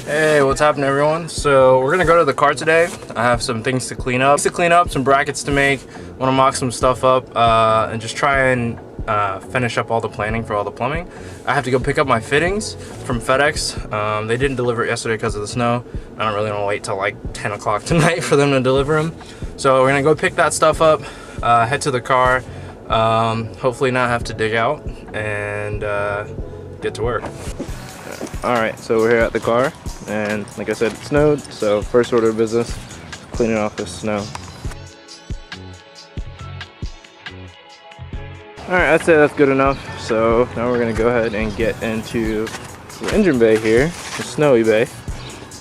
Hey, what's happening, everyone? So we're gonna go to the car today. I have some things to clean up. Some brackets to make. Want to mock some stuff up and just try and finish up all the planning for all the plumbing. I have to go pick up my fittings from FedEx. They didn't deliver it yesterday because of the snow. I don't really want to wait till like 10 o'clock tonight for them to deliver them. So we're gonna go pick that stuff up, head to the car, hopefully not have to dig out, and get to work. Alright, so we're here at the car, and like I said, it snowed, so first order of business, cleaning off this snow. Alright, I'd say that's good enough. So now we're going to go ahead and get into the engine bay here, the snowy bay,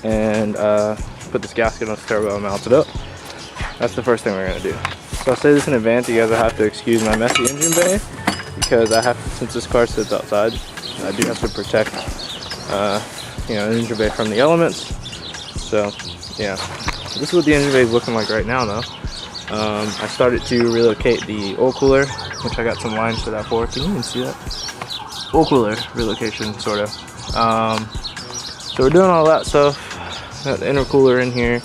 and put this gasket on the turbo and mount it up. That's the first thing we're going to do. So I'll say this in advance, you guys will have to excuse my messy engine bay, because since this car sits outside, I do have to protect the engine bay from the elements. So yeah, this is what the engine bay is looking like right now though. I started to relocate the oil cooler, which I got some lines for that for. Can you even see that? Oil cooler relocation, sort of. So we're doing all that stuff. Got the intercooler in here.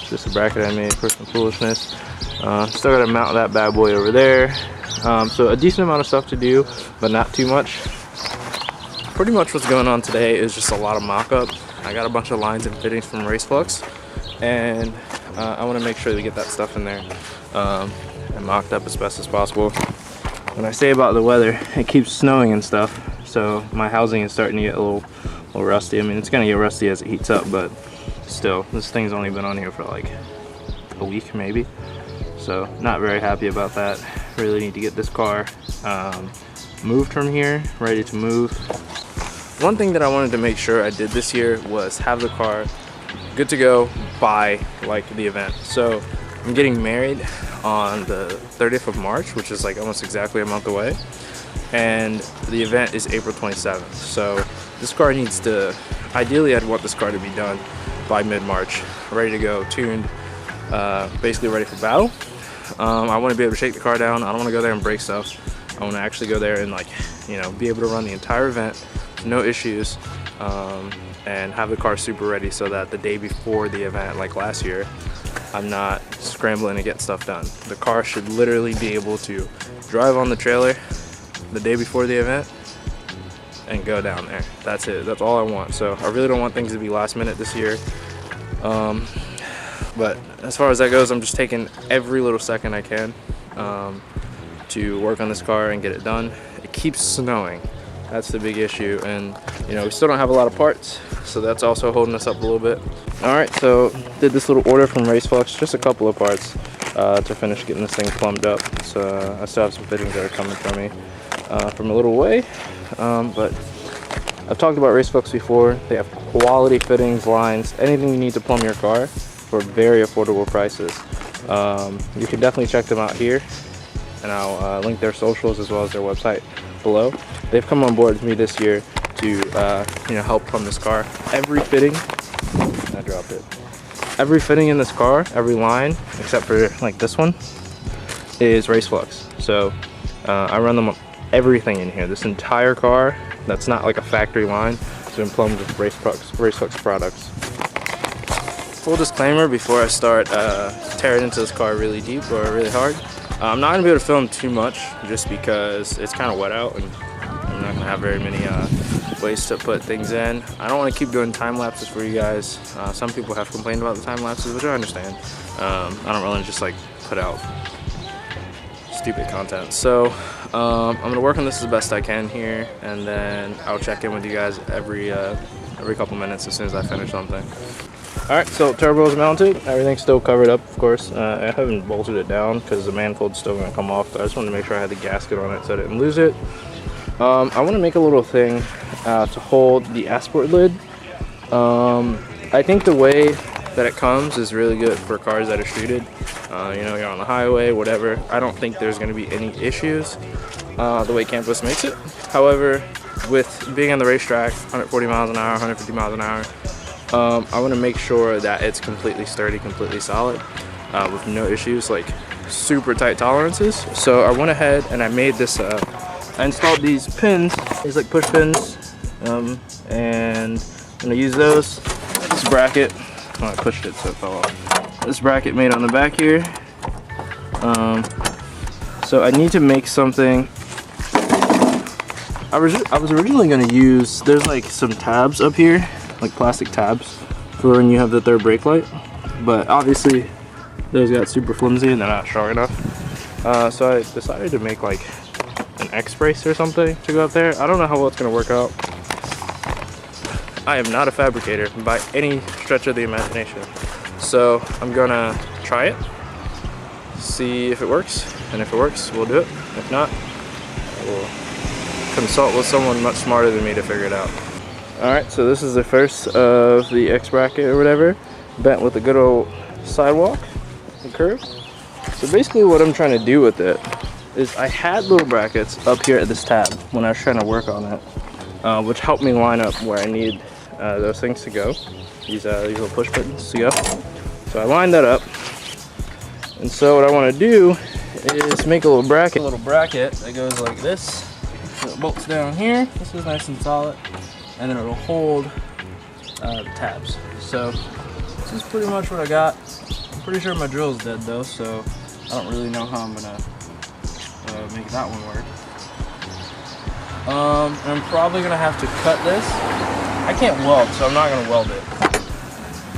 Just a bracket I made for some foolishness. Still gotta mount that bad boy over there. So a decent amount of stuff to do, but not too much. Pretty much what's going on today is just a lot of mock-up. I got a bunch of lines and fittings from Raceflux, and I want to make sure we get that stuff in there and mocked up as best as possible. When I say about the weather, it keeps snowing and stuff, so my housing is starting to get a little rusty. I mean, it's gonna get rusty as it heats up, but still, this thing's only been on here for like a week maybe, so not very happy about that. Really need to get this car moved from here, ready to move. One thing that I wanted to make sure I did this year was have the car good to go by like the event. So I'm getting married on the 30th of March, which is like almost exactly a month away, and the event is April 27th. So this car needs to, ideally I'd want this car to be done by mid-March, ready to go, tuned, basically ready for battle. I want to be able to shake the car down. I don't want to go there and break stuff. I want to actually go there and be able to run the entire event, no issues, and have the car super ready so that the day before the event, like last year, I'm not scrambling to get stuff done. The car should literally be able to drive on the trailer the day before the event and go down there. That's it. That's all I want. So I really don't want things to be last minute this year. But as far as that goes, I'm just taking every little second I can to work on this car and get it done. It keeps snowing. That's the big issue, and we still don't have a lot of parts, so that's also holding us up a little bit. Alright, so did this little order from Raceflux, just a couple of parts to finish getting this thing plumbed up. So I still have some fittings that are coming from me from a little way, but I've talked about Raceflux before. They have quality fittings, lines, anything you need to plumb your car for very affordable prices. You can definitely check them out here, and I'll link their socials as well as their website below. They've come on board with me this year to help plumb this car. Every fitting, I dropped it. Every fitting in this car, every line except for like this one, is Raceflux. So I run them on everything in here. This entire car, that's not like a factory line, it's been plumbed with Raceflux products. Full disclaimer before I start tearing into this car really deep or really hard. I'm not going to be able to film too much just because it's kind of wet out and I'm not going to have very many ways to put things in. I don't want to keep doing time lapses for you guys. Some people have complained about the time lapses, which I understand. I don't really just like put out stupid content. So I'm going to work on this as best I can here, and then I'll check in with you guys every couple minutes as soon as I finish something. Alright, so turbo is mounted. Everything's still covered up, of course. I haven't bolted it down because the manifold's still going to come off. But I just wanted to make sure I had the gasket on it so I didn't lose it. I want to make a little thing to hold the asport lid. I think the way that it comes is really good for cars that are streeted. You're on the highway, whatever. I don't think there's going to be any issues the way Campus makes it. However, with being on the racetrack, 140 miles an hour, 150 miles an hour, I want to make sure that it's completely sturdy, completely solid, with no issues, like super tight tolerances. So I went ahead and I made this, I installed these pins, these like push pins, and I'm going to use those this bracket. Oh, I pushed it so it fell off. This bracket made on the back here. So I need to make something. I was originally going to use, there's like some tabs up here, like plastic tabs for when you have the third brake light, but obviously those got super flimsy and they're not strong enough. So I decided to make like an X brace or something to go up there. I don't know how well it's going to work out. I am not a fabricator by any stretch of the imagination. So I'm gonna try it, see if it works, and if it works, we'll do it. If not, we'll consult with someone much smarter than me to figure it out. Alright, so this is the first of the X bracket or whatever, bent with a good old sidewalk and curve. So basically what I'm trying to do with it is I had little brackets up here at this tab when I was trying to work on it, which helped me line up where I need those things to go, these little push buttons to go. So I lined that up, and so what I want to do is make a little bracket that goes like this. So it bolts down here. This is nice and solid, and then it'll hold the tabs. So this is pretty much what I got. I'm pretty sure my drill's dead though, so I don't really know how I'm gonna make that one work. I'm probably gonna have to cut this. I can't weld, so I'm not gonna weld it.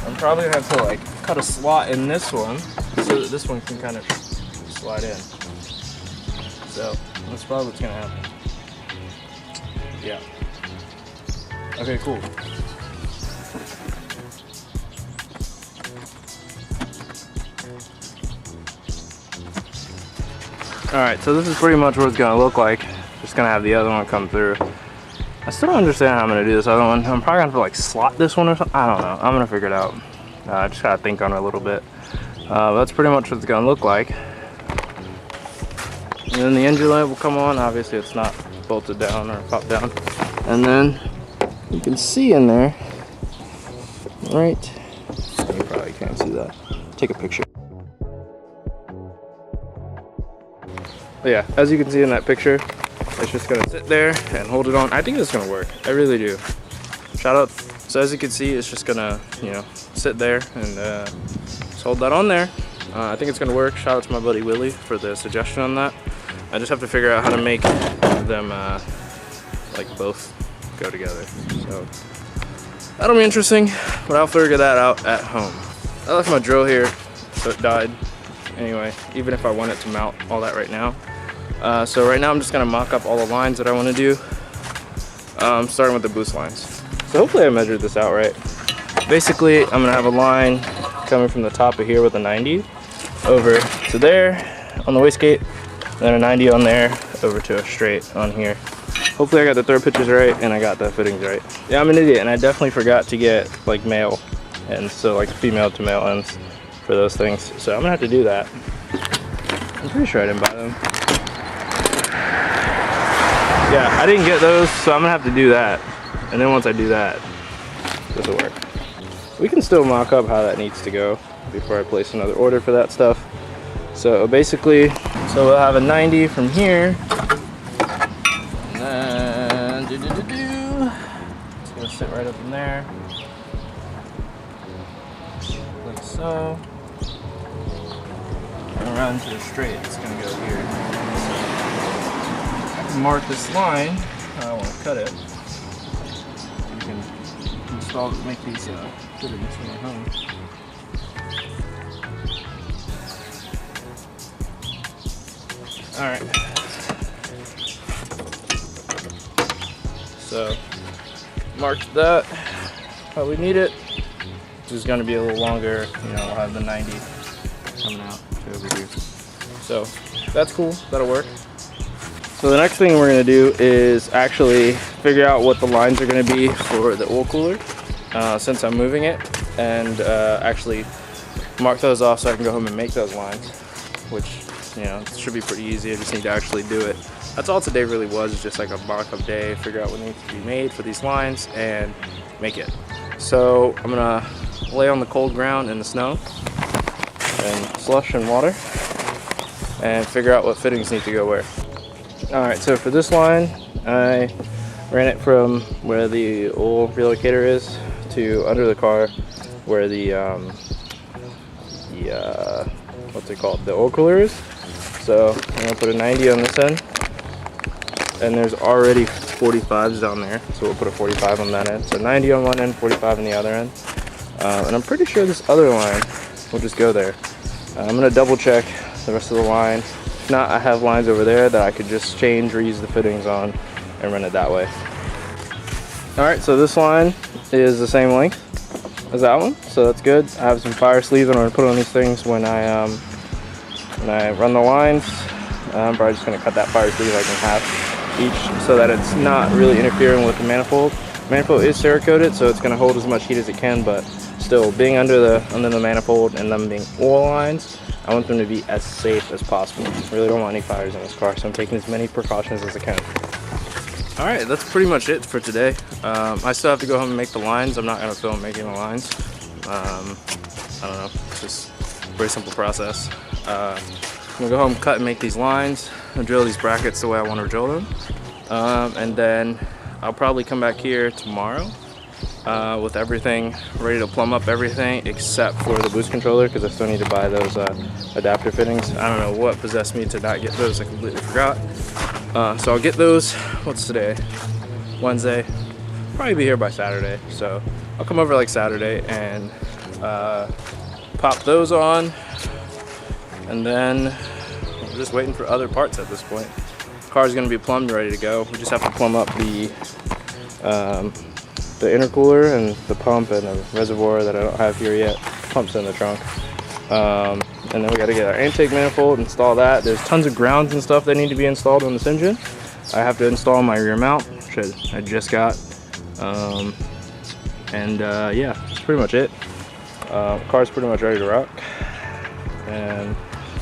I'm probably gonna have to like cut a slot in this one so that this one can kind of slide in. So that's probably what's gonna happen. Yeah. Okay, cool. Alright, so this is pretty much what it's gonna look like. Just gonna have the other one come through. I still don't understand how I'm gonna do this other one. I'm probably gonna have to like slot this one or something. I don't know. I'm gonna figure it out. I just gotta think on it a little bit. That's pretty much what it's gonna look like. And then the engine light will come on. Obviously it's not bolted down or popped down. And then you can see in there, right? You probably can't see that. Take a picture. But yeah, as you can see in that picture, it's just gonna sit there and hold it on. I think it's gonna work. I really do. Shout out. So as you can see, it's just gonna, you know, sit there and just hold that on there. I think it's gonna work. Shout out to my buddy Willie for the suggestion on that. I just have to figure out how to make them like both go together. So that'll be interesting, but I'll figure that out at home. I left my drill here, so it died. Anyway, even if I wanted to mount all that right now. So right now I'm just gonna mock up all the lines that I want to do, starting with the boost lines. So hopefully I measured this out right. Basically, I'm gonna have a line coming from the top of here with a 90 over to there on the wastegate, then a 90 on there over to a straight on here. Hopefully I got the thread pitches right and I got the fittings right. Yeah, I'm an idiot and I definitely forgot to get like male ends, so like female to male ends for those things. So I'm gonna have to do that. I'm pretty sure I didn't buy them. Yeah, I didn't get those, so I'm gonna have to do that. And then once I do that, this will work. We can still mock up how that needs to go before I place another order for that stuff. So basically, so we'll have a 90 from here. And then, it's gonna sit right up in there. Like so. And around to the straight, it's gonna go here. So I can mark this line, I don't wanna cut it. You can install, make these fittings when you're home. Alright. So, marked that how we need it. This is going to be a little longer, you know, we'll have the 90 coming out to over here. So, that's cool, that'll work. So the next thing we're going to do is actually figure out what the lines are going to be for the oil cooler, since I'm moving it, and actually mark those off so I can go home and make those lines, which, you know, it should be pretty easy. I just need to actually do it. That's all today really was, just like a mock-up day, figure out what needs to be made for these lines and make it. So I'm gonna lay on the cold ground in the snow and slush and water and figure out what fittings need to go where. Alright, so for this line, I ran it from where the oil relocator is to under the car where the what's it called, the oil cooler is. So I'm gonna put a 90 on this end, and there's already 45s down there, so we'll put a 45 on that end. So 90 on one end, 45 on the other end, and I'm pretty sure this other line will just go there. I'm gonna double check the rest of the line. If not, I have lines over there that I could just change, reuse the fittings on, and run it that way. All right, so this line is the same length as that one, so that's good. I have some fire sleeves I'm going to put on these things when I run the lines. I'm probably just going to cut that fire sleeve like in half each so that it's not really interfering with the manifold. The manifold is Cerakoted, so it's going to hold as much heat as it can, but still, being under the manifold and them being oil lines, I want them to be as safe as possible. I really don't want any fires in this car, so I'm taking as many precautions as I can. All right, that's pretty much it for today. I still have to go home and make the lines. I'm not gonna film making the lines. I don't know, it's just a very simple process. I'm gonna go home, cut and make these lines, and drill these brackets the way I want to drill them. And then I'll probably come back here tomorrow with everything ready to plumb up everything except for the boost controller, because I still need to buy those adapter fittings. I don't know what possessed me to not get those. I completely forgot. So I'll get those. What's today? Wednesday. Probably be here by Saturday. So I'll come over like Saturday and pop those on, and then I'm just waiting for other parts at this point. The car's gonna be plumbed, ready to go. We just have to plumb up the intercooler and the pump and the reservoir that I don't have here yet. Pump's in the trunk. And then we got to get our intake manifold, install that. There's tons of grounds and stuff that need to be installed on this engine. I have to install my rear mount, which I just got. Yeah, that's pretty much it. Car's pretty much ready to rock. And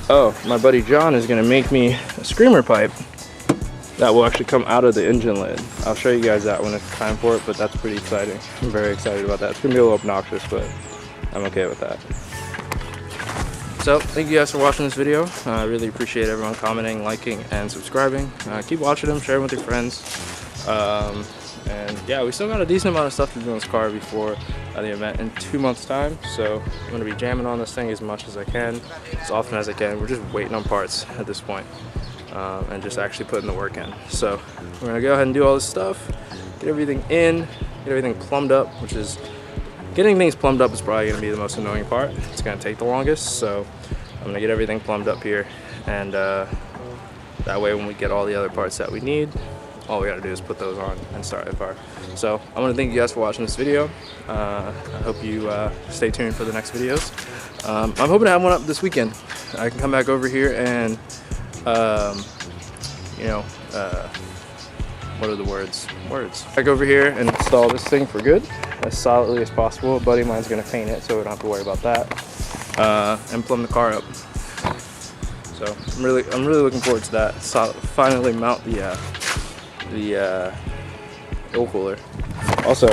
oh, my buddy John is gonna make me a screamer pipe that will actually come out of the engine lid. I'll show you guys that when it's time for it, but that's pretty exciting. I'm very excited about that. It's gonna be a little obnoxious, but I'm okay with that. So thank you guys for watching this video. I really appreciate everyone commenting, liking, and subscribing. Keep watching them, share them with your friends. And yeah, we still got a decent amount of stuff to do on this car before the event in 2 months time. So I'm going to be jamming on this thing as much as I can, as often as I can. We're just waiting on parts at this point, and just actually putting the work in. So we're going to go ahead and do all this stuff, get everything in, get everything plumbed up, which is getting things plumbed up is probably going to be the most annoying part. It's going to take the longest, so I'm going to get everything plumbed up here, and that way when we get all the other parts that we need, all we got to do is put those on and start the car. So I want to thank you guys for watching this video. I hope you stay tuned for the next videos. I'm hoping to have one up this weekend. I can come back over here and, what are the words? Back over here and install this thing for good, as solidly as possible. A buddy of mine's gonna paint it, so we don't have to worry about that. And plumb the car up. So I'm really looking forward to that. Finally mount the oil cooler. Also,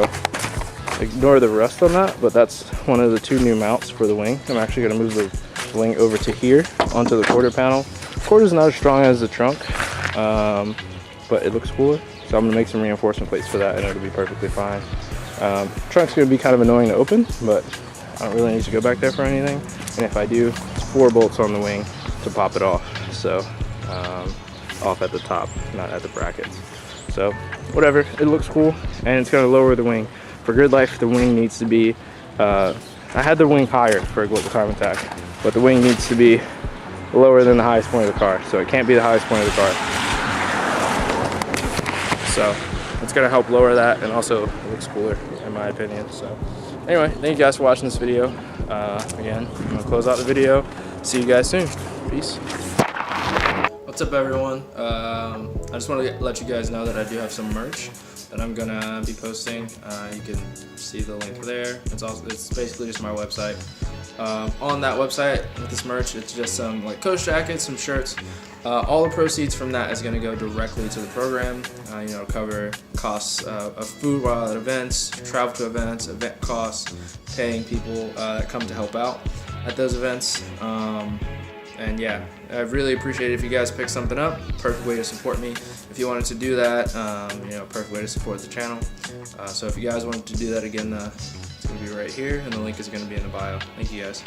ignore the rust on that, but that's one of the 2 new mounts for the wing. I'm actually gonna move the wing over to here onto the quarter panel. The quarter's not as strong as the trunk, but it looks cooler. So I'm gonna make some reinforcement plates for that, and it'll be perfectly fine. Trunk's gonna be kind of annoying to open, but I don't really need to go back there for anything. And if I do, it's 4 bolts on the wing to pop it off. So off at the top, not at the brackets. So whatever, it looks cool, and it's gonna lower the wing. For grid life, the wing needs to be, I had the wing higher for a global time attack, but the wing needs to be lower than the highest point of the car. So it can't be the highest point of the car. So it's gonna help lower that, and also it looks cooler in my opinion. So anyway, thank you guys for watching this video. Again, I'm gonna close out the video. See you guys soon. Peace. What's up, everyone? I just want to let you guys know that I do have some merch that I'm gonna be posting. You can see the link there. It's basically just my website. On that website with this merch, it's just some like coach jackets, some shirts. All the proceeds from that is going to go directly to the program. Cover costs of food while at events, travel to events, event costs, paying people that come to help out at those events. And yeah, I really appreciate it if you guys pick something up. Perfect way to support me. If you wanted to do that, perfect way to support the channel. So if you guys wanted to do that again, It's going to be right here, and the link is going to be in the bio. Thank you guys.